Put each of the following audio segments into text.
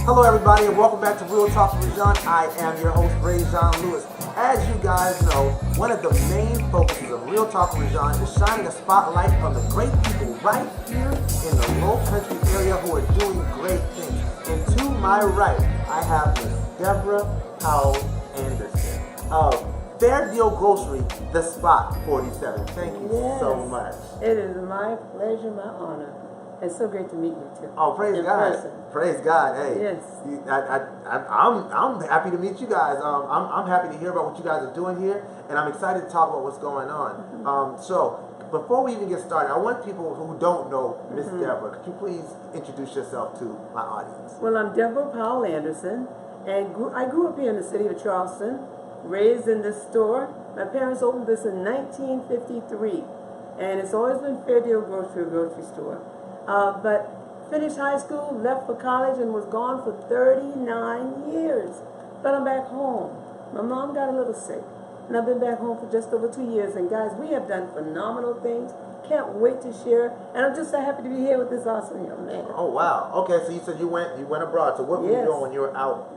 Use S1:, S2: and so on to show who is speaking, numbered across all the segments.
S1: Hello everybody and welcome back to Real Talk with John. I am your host, Ray John Lewis. As you guys know, one of the main focuses of Real Talk with John is shining a spotlight on the great people right here in the low country area who are doing great things. And to my right, I have Miss Deborah Powell-Anderson of Fair Deal Grocery, The Spot 47. Thank you so much.
S2: It is my pleasure, my honor. It's so great to meet you too.
S1: Oh, praise God!
S2: Person.
S1: Praise God! Hey,
S2: yes.
S1: I'm happy to meet you guys. I'm happy to hear about what you guys are doing here, and I'm excited to talk about what's going on. So before we even get started, I want people who don't know Miss Deborah. Could you please introduce yourself to my audience?
S2: Well, I'm Deborah Powell-Anderson, and I grew up here in the city of Charleston, raised in this store. My parents opened this in 1953, and it's always been Fair Deal Grocery, a grocery store. But finished high school, left for college, and was gone for 39 years. But I'm back home. My mom got a little sick, and I've been back home for just over 2 years. And guys, we have done phenomenal things. Can't wait to share. And I'm just so happy to be here with this awesome young man.
S1: Oh wow! Okay, so you said you went abroad. So what were you doing when you were out?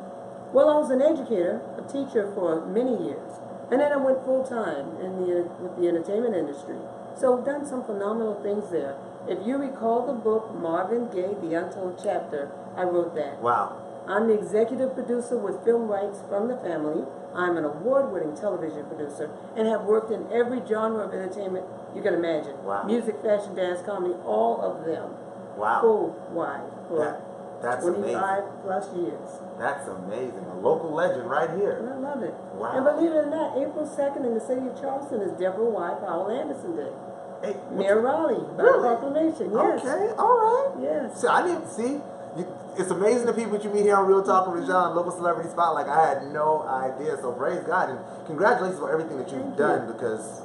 S2: Well, I was an educator, a teacher for many years, and then I went full time with the entertainment industry. So I've done some phenomenal things there. If you recall the book Marvin Gaye, The Untold Chapter, I wrote that.
S1: Wow.
S2: I'm the executive producer with film rights from the family. I'm an award-winning television producer and have worked in every genre of entertainment you can imagine.
S1: Wow.
S2: Music, fashion, dance, comedy, all of them.
S1: Wow.
S2: Full wide for
S1: that's
S2: 25
S1: amazing.
S2: plus years.
S1: That's amazing. A local legend right here.
S2: And I love it.
S1: Wow.
S2: And believe it or not, April 2nd in the city of Charleston is Deborah Y. Powell-Anderson Day.
S1: Hey,
S2: Mayor Raleigh, by proclamation, yes.
S1: Okay, all right.
S2: Yes.
S1: See, I didn't see. It's amazing the people that you meet here on Real Talk with John, local celebrity spot. Like I had no idea. So praise God and congratulations for everything that you've done because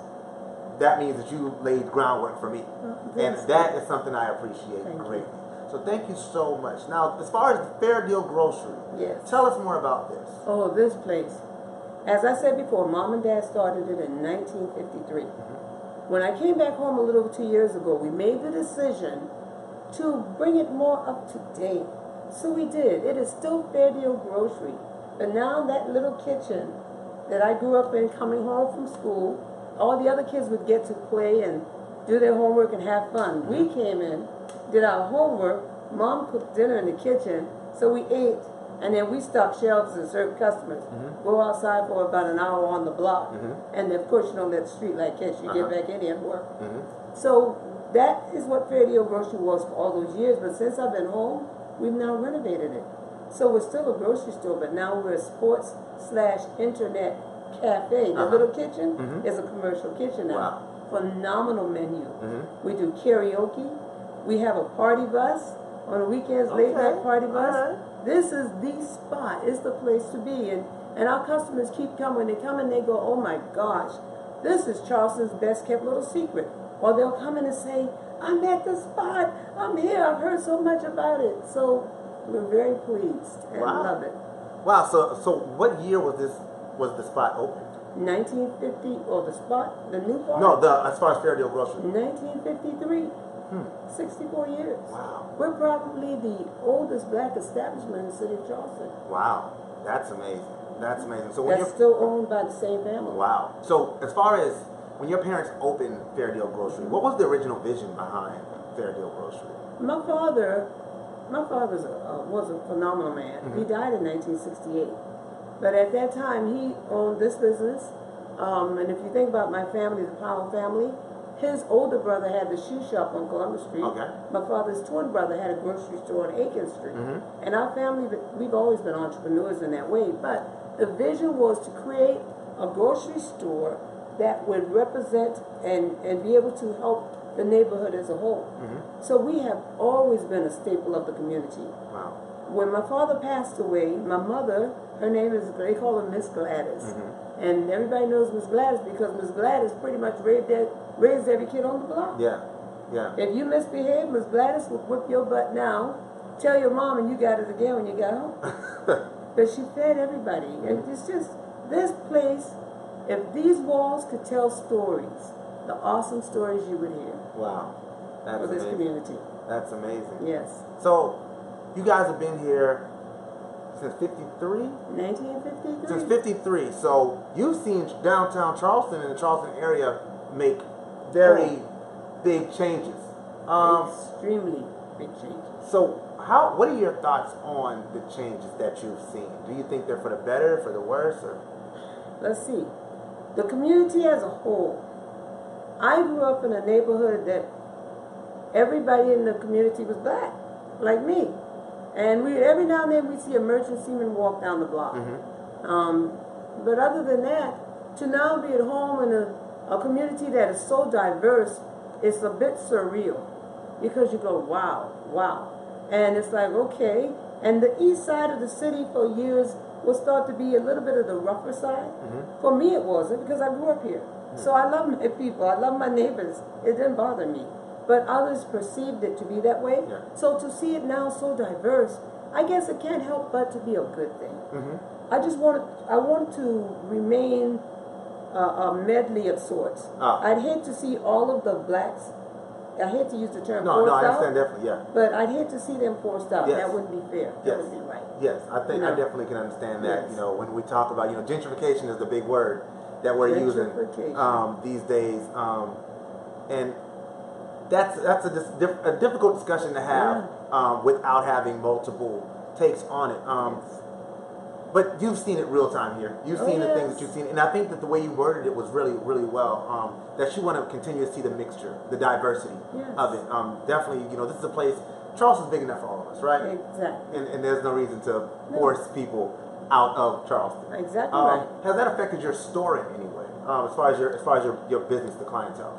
S1: that means that you laid groundwork for me, and that is something I appreciate greatly. So thank you so much. Now, as far as Fair Deal Grocery, tell us more about this.
S2: Oh, this place. As I said before, Mom and Dad started it in 1953. When I came back home a little over 2 years ago, we made the decision to bring it more up to date. So we did. It is still Fair Deal Grocery. But now that little kitchen that I grew up in coming home from school, all the other kids would get to play and do their homework and have fun. We came in, did our homework, Mom cooked dinner in the kitchen, so we ate, and then we stocked shelves and served customers. Go outside for about an hour on the block, and then push it on that street light catch you get back in here and work. So that is what Fair Deal Grocery was for all those years, but since I've been home, we've now renovated it. So we're still a grocery store, but now we're a sports/internet cafe. The little kitchen is a commercial kitchen now.
S1: Wow.
S2: Phenomenal menu. We do karaoke. We have a party bus on the weekends, late night party bus. This is the spot. It's the place to be. And our customers keep coming. They come and they go, oh my gosh, this is Charleston's best kept little secret. Or they'll come in and say, I'm at the spot. I'm here. I've heard so much about it. So we're very pleased and love it.
S1: Wow. So what year was the spot opened?
S2: 1950, or the spot, the new part?
S1: No, as far as Fair Deal Grocery.
S2: 1953. 64 years.
S1: Wow.
S2: We're probably the oldest black establishment in the city of Charleston.
S1: Wow. That's amazing. That's amazing. So
S2: that's still owned by the same family.
S1: Wow. So as far as when your parents opened Fair Deal Grocery, what was the original vision behind Fair Deal Grocery?
S2: My father was a phenomenal man. He died in 1968. But at that time, he owned this business. And if you think about my family, the Powell family, his older brother had the shoe shop on Columbus Street. My father's twin brother had a grocery store on Aiken Street. And our family, we've always been entrepreneurs in that way. But the vision was to create a grocery store that would represent and be able to help the neighborhood as a whole. So we have always been a staple of the community.
S1: Wow.
S2: When my father passed away, my mother, her name is, they call her Miss Gladys. And everybody knows Miss Gladys because Miss Gladys pretty much raised every kid on the block. If you misbehave, Miss Gladys will whip your butt now, tell your mom, and you got it again when you got home. But she fed everybody. And it's just, this place, if these walls could tell stories, the awesome stories you would hear.
S1: Wow. That's
S2: for this
S1: amazing.
S2: community.
S1: That's amazing.
S2: Yes.
S1: So, you guys have been here since 53?
S2: 1953.
S1: Since 53. So you've seen downtown Charleston and the Charleston area make very big changes.
S2: Extremely big changes.
S1: So what are your thoughts on the changes that you've seen? Do you think they're for the better, for the worse, or?
S2: Let's see. The community as a whole. I grew up in a neighborhood that everybody in the community was black, like me. And every now and then we see a merchant seaman walk down the block. But other than that, to now be at home in a community that is so diverse, it's a bit surreal. Because you go, wow, wow. And it's like, okay. And the east side of the city for years was thought to be a little bit of the rougher side. For me it wasn't, because I grew up here. So I love my people, I love my neighbors. It didn't bother me. But others perceived it to be that way. So to see it now so diverse, I guess it can't help but to be a good thing. I want to remain a medley of sorts. I'd hate to see all of the blacks, I hate to use the term forced out.
S1: I understand definitely, yeah.
S2: But I'd hate to see them forced out.
S1: Yes.
S2: That wouldn't be fair. That wouldn't be right.
S1: Yes, I think I definitely can understand that. You know, when we talk about, gentrification is the big word that we're using these days, and that's a difficult discussion to have without having multiple takes on it. But you've seen it real time here. You've seen the things that you've seen, and I think that the way you worded it was really, really well. That you want to continue to see the mixture, the diversity of it. Definitely, this is a place. Charleston's big enough for all of us, right?
S2: Exactly.
S1: And there's no reason to force people out of Charleston.
S2: Exactly right.
S1: Has that affected your store in any way, as far as your business, the clientele?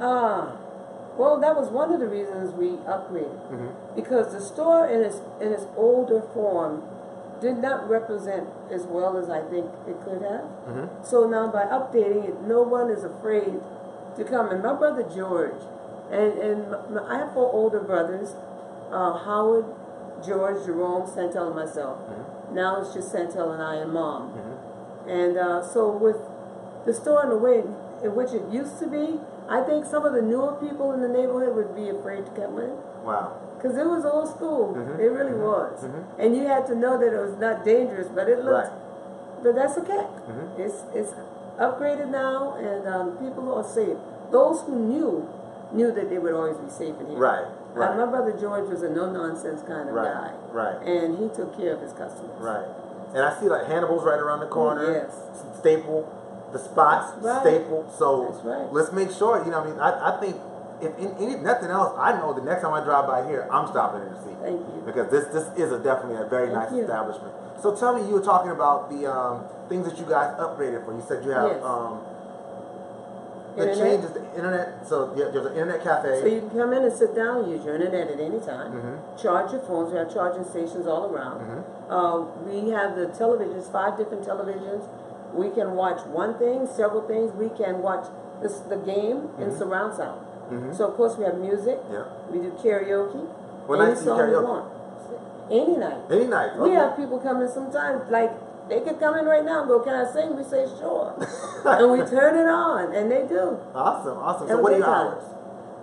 S2: Well, that was one of the reasons we upgraded, because the store in its older form did not represent as well as I think it could have. So now by updating it, no one is afraid to come. And my brother George, and I have 4 older brothers, Howard, George, Jerome, Santel, and myself. Now it's just Santel and I and Mom. And so with the store in the way in which it used to be, I think some of the newer people in the neighborhood would be afraid to come in.
S1: Wow.
S2: Because it was old school. It really was. And you had to know that it was not dangerous, but it looked, but that's okay. It's upgraded now, and people are safe. Those who knew that they would always be safe in here. Right. My brother George was a no-nonsense kind of guy. Right. And he took care of his customers. Right.
S1: And I see like Hannibal's right around the corner.
S2: Yes.
S1: Staple, the Spots, Staple. So
S2: that's
S1: let's make sure, I think if nothing else, I know the next time I drive by here, I'm stopping in to see.
S2: Thank you.
S1: Because this is definitely a very nice establishment. So tell me, you were talking about the things that you guys upgraded for. You said you have the changes, the internet. So there's an internet cafe.
S2: So you can come in and sit down and use your internet at any time. Charge your phones. We have charging stations all around. We have the televisions, 5 different televisions. We can watch one thing, several things. We can watch the game in surround sound. So of course we have music. We do karaoke.
S1: What nights do you karaoke?
S2: Any night.
S1: Any night. Okay.
S2: We have people coming sometimes, like they could come in right now and go, "Can I sing?" We say, "Sure," and we turn it on, and they do.
S1: Awesome, awesome. So what are your hours?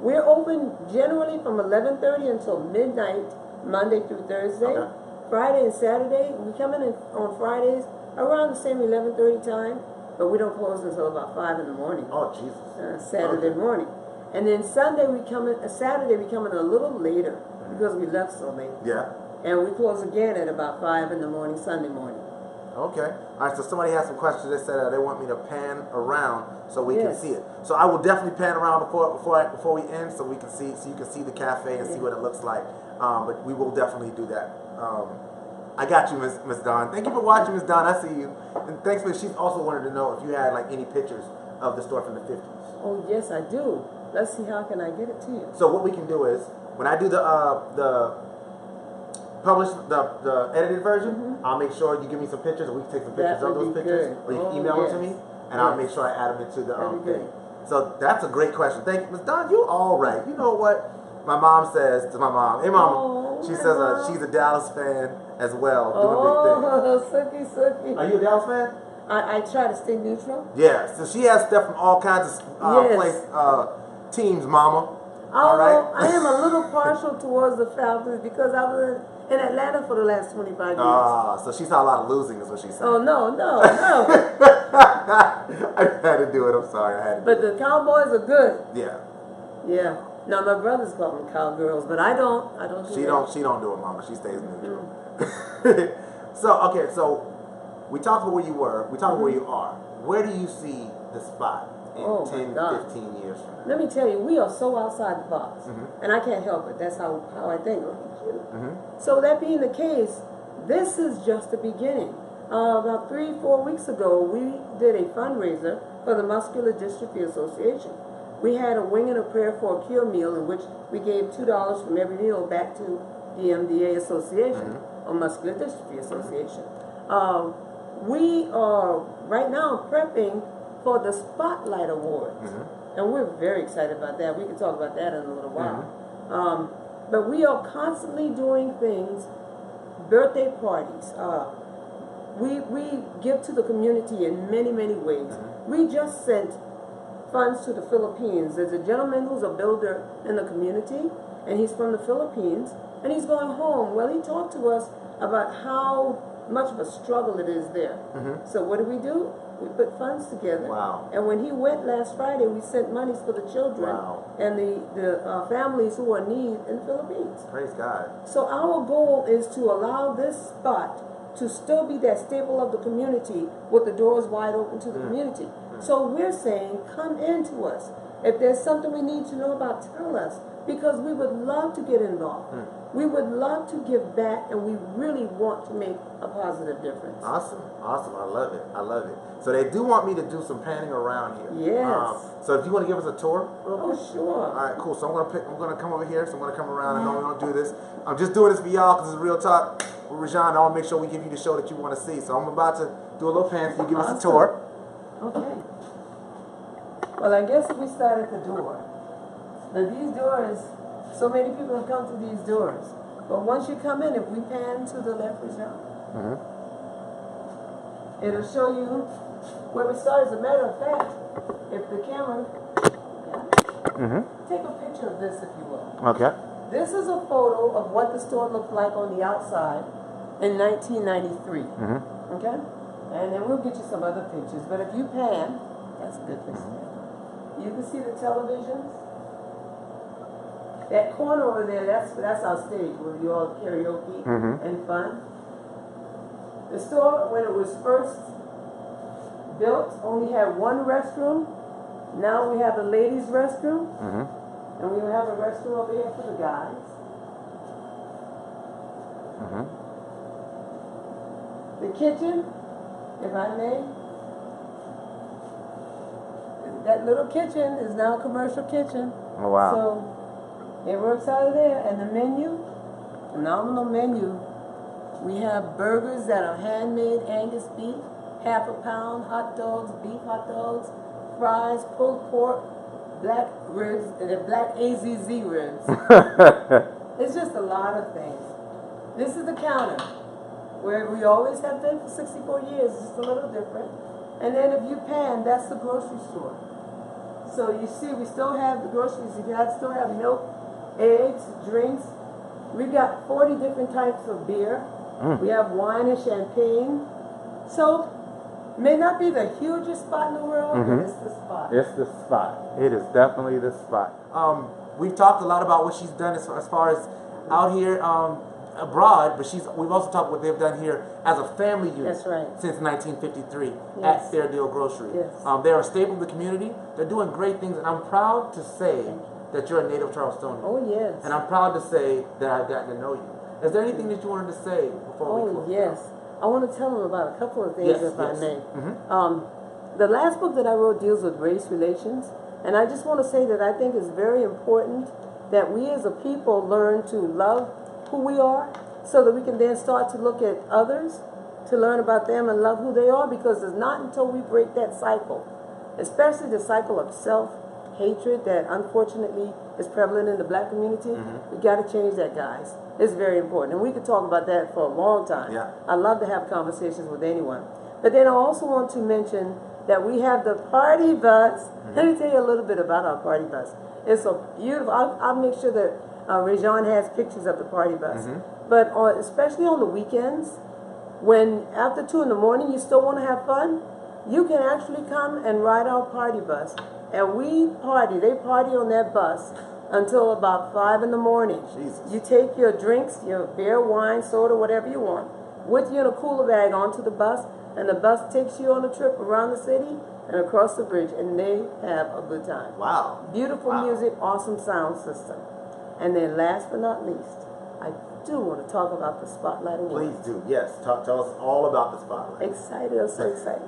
S2: We're open generally from 11:30 until midnight, Monday through Thursday. Friday and Saturday, we come in on Fridays around the same 11:30 time, but we don't close until about 5 in the morning.
S1: Oh Jesus!
S2: Saturday morning, and then Sunday we come in. Saturday we come in a little later because we left so late. And we close again at about 5 in the morning, Sunday morning.
S1: Okay. All right, so somebody has some questions. They said they want me to pan around so we can see it. So I will definitely pan around before we end so we can see, so you can see the cafe and see what it looks like. But we will definitely do that. I got you, Miss Dawn. Thank you for watching, Miss Dawn. I see you. And thanks for, she's also wanted to know if you had like any pictures of the store from the 50s.
S2: Oh yes, I do. Let's see, how can I get it to you?
S1: So what we can do is, when I do the edited version, I'll make sure you give me some pictures, or we can take some pictures of those pictures, or you can email them to me, and I'll make sure I add them into the thing. So that's a great question. Thank you, Ms. Dawn. You all right. You know what my mom says to my mom? Hey, mama. She says she's a Dallas fan as well, doing big things.
S2: Sookie.
S1: Are you a Dallas fan?
S2: I try to stay neutral.
S1: Yeah. So she has stuff from all kinds of teams, mama. All right.
S2: I am a little partial towards the Falcons because I was in Atlanta for the last 25 years.
S1: So she saw a lot of losing, is what she said.
S2: Oh, no.
S1: I had to do it. I'm sorry. I had to.
S2: But the Cowboys are good.
S1: Yeah.
S2: Yeah. Now my brothers call them cowgirls, but I don't. I don't.
S1: She don't do it, Mama. She stays neutral. So we talked about where you were. We talked about where you are. Where do you see the spot in 10, 15 years from now?
S2: Let me tell you, we are so outside the box, and I can't help it. That's how I think. So that being the case, this is just the beginning. About 3-4 weeks ago, we did a fundraiser for the Muscular Dystrophy Association. We had a wing and a prayer for a cure meal in which we gave $2 from every meal back to the MDA Association, or Muscular Dystrophy Association. We are right now prepping for the Spotlight Awards, and we're very excited about that. We can talk about that in a little while. But we are constantly doing things, birthday parties. We give to the community in many, many ways. We just sent funds to the Philippines. There's a gentleman who's a builder in the community, and he's from the Philippines, and he's going home. Well, he talked to us about how much of a struggle it is there. So what do? We put funds together.
S1: Wow.
S2: And when he went last Friday, we sent monies for the children and the families who are in need in the Philippines.
S1: Praise God.
S2: So our goal is to allow this spot to still be that staple of the community with the doors wide open to the community. So we're saying, come into us. If there's something we need to know about, tell us, because we would love to get involved. We would love to give back, and we really want to make a positive difference.
S1: Awesome. I love it. So they do want me to do some panning around here.
S2: Yes.
S1: So if you want to give us a tour real quick?
S2: Oh, sure.
S1: All right, cool. So I'm gonna come over here. So I'm gonna come around. I know we don't do this. I'm just doing this for y'all because it's Real Talk with Rajan. I want to make sure we give you the show that you want to see. So I'm about to do a little pan. So you give us a tour.
S2: Okay. Well, I guess if we start at the door. Now these doors, so many people have come through these doors. But once you come in, if we pan to the left, Rajan, it'll show you where we started. As a matter of fact, if the camera, take a picture of this if you will.
S1: Okay.
S2: This is a photo of what the store looked like on the outside in 1993. Okay? And then we'll get you some other pictures. But if you pan, that's a good place to pan. You can see the televisions. That corner over there, that's our stage where we all karaoke and fun. The store, when it was first built, only had one restroom. Now we have the ladies' restroom. And we have a restroom over here for the guys. The kitchen, if I may. That little kitchen is now a commercial kitchen.
S1: Oh, wow.
S2: So it works out of there. And the menu, phenomenal menu. We have burgers that are handmade Angus beef, half a pound, hot dogs, beef hot dogs, fries, pulled pork, black ribs, and black AZZ ribs. It's just a lot of things. This is the counter, where we always have been for 64 years. It's just a little different. And then if you pan, that's the grocery store. So you see, we still have the groceries. We still have milk, eggs, drinks. We've got 40 different types of beer. We have wine and champagne. So, may not be the hugest spot in the world, but it's the spot.
S1: It's the spot. It is definitely the spot. We've talked a lot about what she's done as far as out here abroad, but we've also talked what they've done here as a family unit.
S2: That's right.
S1: Since 1953 at Fair Deal Grocery.
S2: Yes.
S1: They're a staple of the community. They're doing great things, and I'm proud to say that you're a native Charlestonian.
S2: Oh, yes.
S1: And I'm proud to say that I've gotten to know you. Is there anything that you wanted to say before we close?
S2: Oh, yes. I want to tell them about a couple of things, if I may. The last book that I wrote deals with race relations, and I just want to say that I think it's very important that we as a people learn to love who we are so that we can then start to look at others, to learn about them and love who they are, because it's not until we break that cycle, especially the cycle of self-hatred that unfortunately is prevalent in the black community. We got to change that, guys. It's very important. And we could talk about that for a long time. I love to have conversations with anyone. But then I also want to mention that we have the party bus. Let me tell you a little bit about our party bus. It's a beautiful. I'll make sure that Rajon has pictures of the party bus.
S1: Mm-hmm.
S2: But especially on the weekends, when after 2 in the morning you still want to have fun, you can actually come and ride our party bus. And we party. They party on that bus until about 5 in the morning.
S1: Jesus.
S2: You take your drinks, your beer, wine, soda, whatever you want, with you in a cooler bag onto the bus, and the bus takes you on a trip around the city and across the bridge, and they have a good time.
S1: Wow.
S2: Beautiful music, awesome sound system. And then last but not least, I do want to talk about the Spotlight Awards.
S1: Please do. Yes. Tell us all about the Spotlight.
S2: Excited, I'm so excited.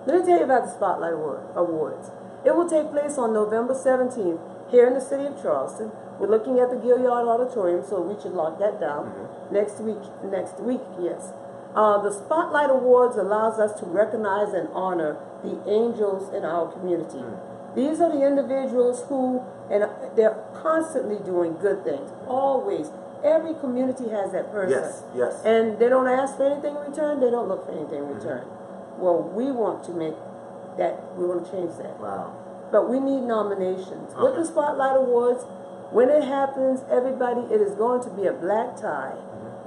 S2: Let me tell you about the Spotlight Awards. It will take place on November 17th here in the city of Charleston. We're looking at the Gilliard Auditorium, so we should lock that down.
S1: Mm-hmm.
S2: Next week, yes. The Spotlight Awards allows us to recognize and honor the angels in our community. These are the individuals who, and they're constantly doing good things, always. Every community has that person.
S1: Yes, yes.
S2: And they don't ask for anything in return, they don't look for anything in return. Well, we want to make that, we want to change that.
S1: Wow.
S2: But we need nominations.
S1: Okay.
S2: With the Spotlight Awards, when it happens, everybody, it is going to be a black tie,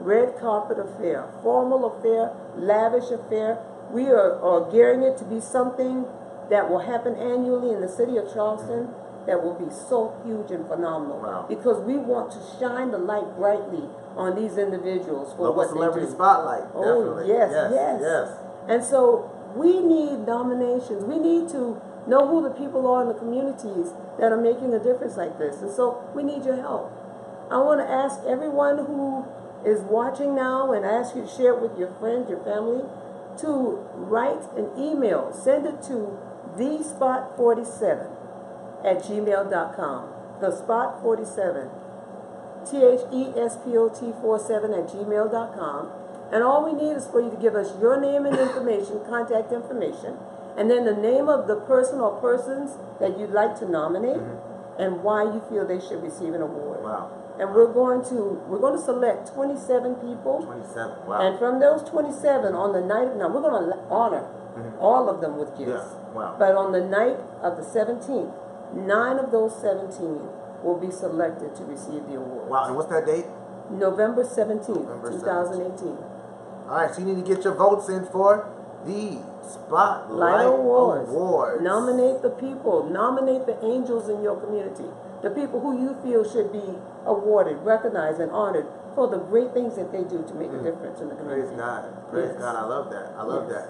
S2: red carpet affair, formal affair, lavish affair. We are gearing it to be something that will happen annually in the city of Charleston that will be so huge and phenomenal.
S1: Wow.
S2: Because we want to shine the light brightly on these individuals for
S1: Local
S2: what
S1: celebrity
S2: they do.
S1: spotlight.
S2: Oh,
S1: Definitely.
S2: yes. And so we need nominations. We need to know who the people are in the communities that are making a difference like this. And so we need your help. I want to ask everyone who is watching now, and ask you to share it with your friends, your family, to write an email. Send it to thespot47@gmail.com. The Spot 47. THESPOT47@gmail.com. And all we need is for you to give us your name and information, contact information, and then the name of the person or persons that you'd like to nominate, and why you feel they should receive an award.
S1: Wow.
S2: And we're going to select 27 people.
S1: 27. Wow.
S2: And from those 27, on the night of, now we're going to honor all of them with gifts.
S1: Yeah. Wow.
S2: But on the night of the 17th, 9 of those 17 will be selected to receive the award.
S1: Wow. And what's that date?
S2: November 17th,
S1: November
S2: 2018.
S1: All right. So you need to get your votes in for the Spotlight Awards.
S2: Nominate the people. Nominate the angels in your community. The people who you feel should be awarded, recognized, and honored for the great things that they do to make a difference in the community.
S1: Praise God. Praise God. I love that. I love that.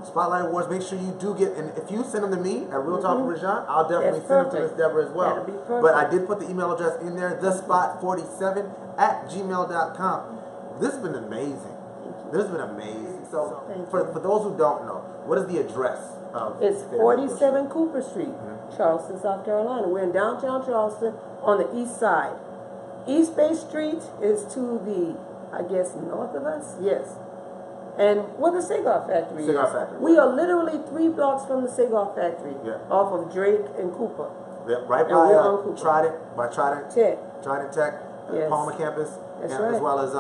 S1: Spotlight Awards, make sure you do get, and if you send them to me at Real Talk with Rajon, I'll definitely send them to Miss Deborah as well.
S2: That'll be perfect.
S1: But I did put the email address in there, thespot47@gmail.com. This has been amazing. This has been amazing. So, for those who don't know, what is the address of
S2: It's 47 Cooper Street, Charleston, South Carolina. We're in downtown Charleston on the east side. East Bay Street is to the, I guess, north of us? Yes. And where the cigar factory
S1: Cigar
S2: is.
S1: factory.
S2: We are literally 3 blocks from the cigar factory, off of Drake and Cooper.
S1: Yeah, right
S2: And we're on
S1: by
S2: Cooper.
S1: Trident
S2: Tech. Yes.
S1: Palmer campus,
S2: That's
S1: and
S2: right.
S1: as well as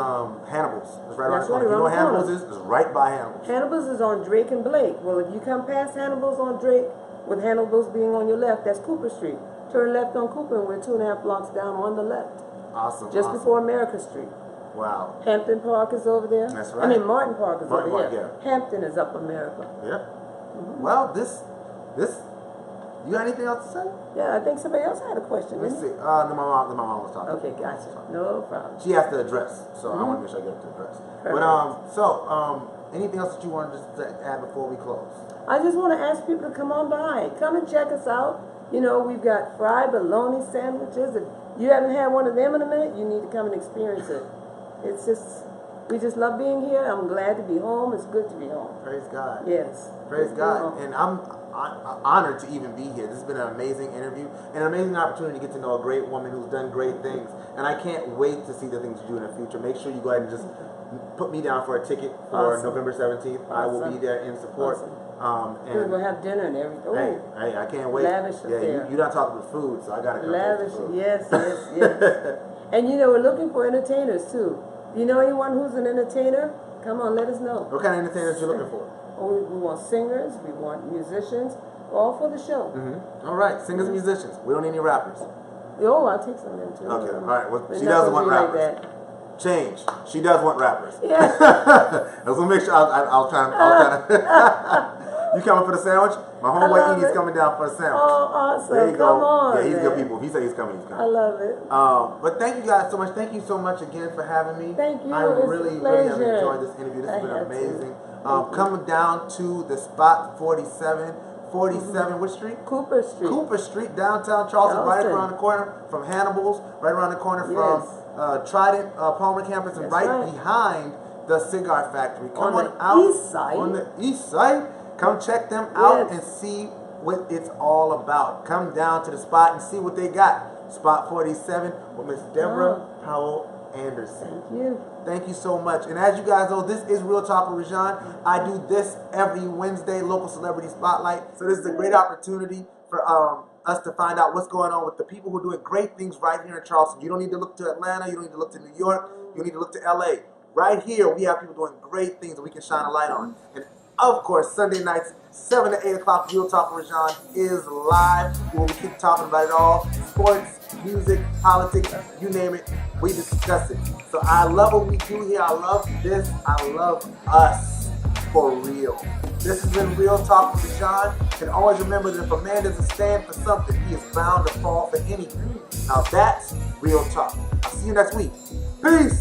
S1: Hannibal's. It's right
S2: That's
S1: around the corner.
S2: right,
S1: If you know
S2: around
S1: what
S2: the
S1: Hannibal's
S2: corner.
S1: is, it's right by Hannibal's.
S2: Hannibal's is on Drake and Blake. Well, if you come past Hannibal's on Drake, with Hannibal's being on your left, that's Cooper Street. Turn left on Cooper, and we're 2.5 blocks down on the left.
S1: Awesome.
S2: Just before America Street.
S1: Wow.
S2: Hampton Park is over there.
S1: That's right.
S2: I mean, Martin Park is
S1: Martin
S2: over
S1: Park,
S2: here. Hampton is up America.
S1: Yeah. Well, this, you got anything else to say?
S2: Yeah, I think somebody else had a question.
S1: Let's
S2: didn't
S1: see. No, my mom was talking.
S2: Okay, gotcha. No problem.
S1: She has the address, so I want to make sure I get the address.
S2: Perfect.
S1: But anything else that you wanted to add before we close?
S2: I just want to ask people to come on by. Come and check us out. You know, we've got fried bologna sandwiches. If you haven't had one of them in a minute, you need to come and experience it. It's just, we just love being here. I'm glad to be home. It's good to be home.
S1: Praise God.
S2: Yes.
S1: Praise
S2: Good to be
S1: God.
S2: home.
S1: And I'm honored to even be here. This has been an amazing interview, and an amazing opportunity to get to know a great woman who's done great things. And I can't wait to see the things you do in the future. Make sure you go ahead and just put me down for a ticket for November 17th. I will be there in support.
S2: And we'll have dinner and everything.
S1: Hey, I can't wait.
S2: Lavish affair.
S1: You're not talking about food, so I gotta come.
S2: Lavish, yes. And you know, we're looking for entertainers too. You know anyone who's an entertainer? Come on, let us know.
S1: What kind of entertainers you looking for?
S2: We want singers, we want musicians, all for the show.
S1: All right, singers and musicians. We don't need any rappers.
S2: Oh, I'll take some of them too.
S1: Okay, all right. Well,
S2: But
S1: she
S2: not
S1: doesn't
S2: gonna
S1: want
S2: be like
S1: rappers.
S2: that.
S1: Change. She does want rappers.
S2: Yeah.
S1: I was gonna make sure. I'll try to. You coming for the sandwich? My homeboy
S2: love
S1: Edie's
S2: it.
S1: coming down for a sandwich.
S2: Oh, awesome.
S1: There you
S2: Come
S1: go.
S2: on,
S1: Yeah, he's
S2: man.
S1: good people. If he said he's coming, he's
S2: I
S1: coming.
S2: love it.
S1: But thank you guys so much. Thank you so much again for having me.
S2: Thank you.
S1: I
S2: It's a
S1: really have
S2: pleasure.
S1: enjoyed this interview. This has
S2: I
S1: been
S2: have to.
S1: amazing. Coming down to the spot 47. 47, which street?
S2: Cooper Street.
S1: Cooper Street, downtown Charleston, right around the corner from Hannibal's, right around the corner from Trident Palmer campus, and right behind the cigar factory. Come on out
S2: east side.
S1: on the east side. Come check them out and see what it's all about. Come down to the spot and see what they got. Spot 47 with Miss Deborah Powell-Anderson.
S2: Thank you.
S1: Thank you so much. And as you guys know, this is Real Talk with Rajan. I do this every Wednesday, Local Celebrity Spotlight. So this is a great opportunity for us to find out what's going on with the people who are doing great things right here in Charleston. You don't need to look to Atlanta. You don't need to look to New York. You don't need to look to LA. Right here, we have people doing great things that we can shine a light on. And of course, Sunday nights, 7 to 8 o'clock, Real Talk with Rajan is live, where we keep talking about it all. Sports, music, politics, you name it, we discuss it. So I love what we do here. I love this. I love us for real. This has been Real Talk with Rajan. And always remember that if a man doesn't stand for something, he is bound to fall for anything. Now that's Real Talk. I'll see you next week. Peace.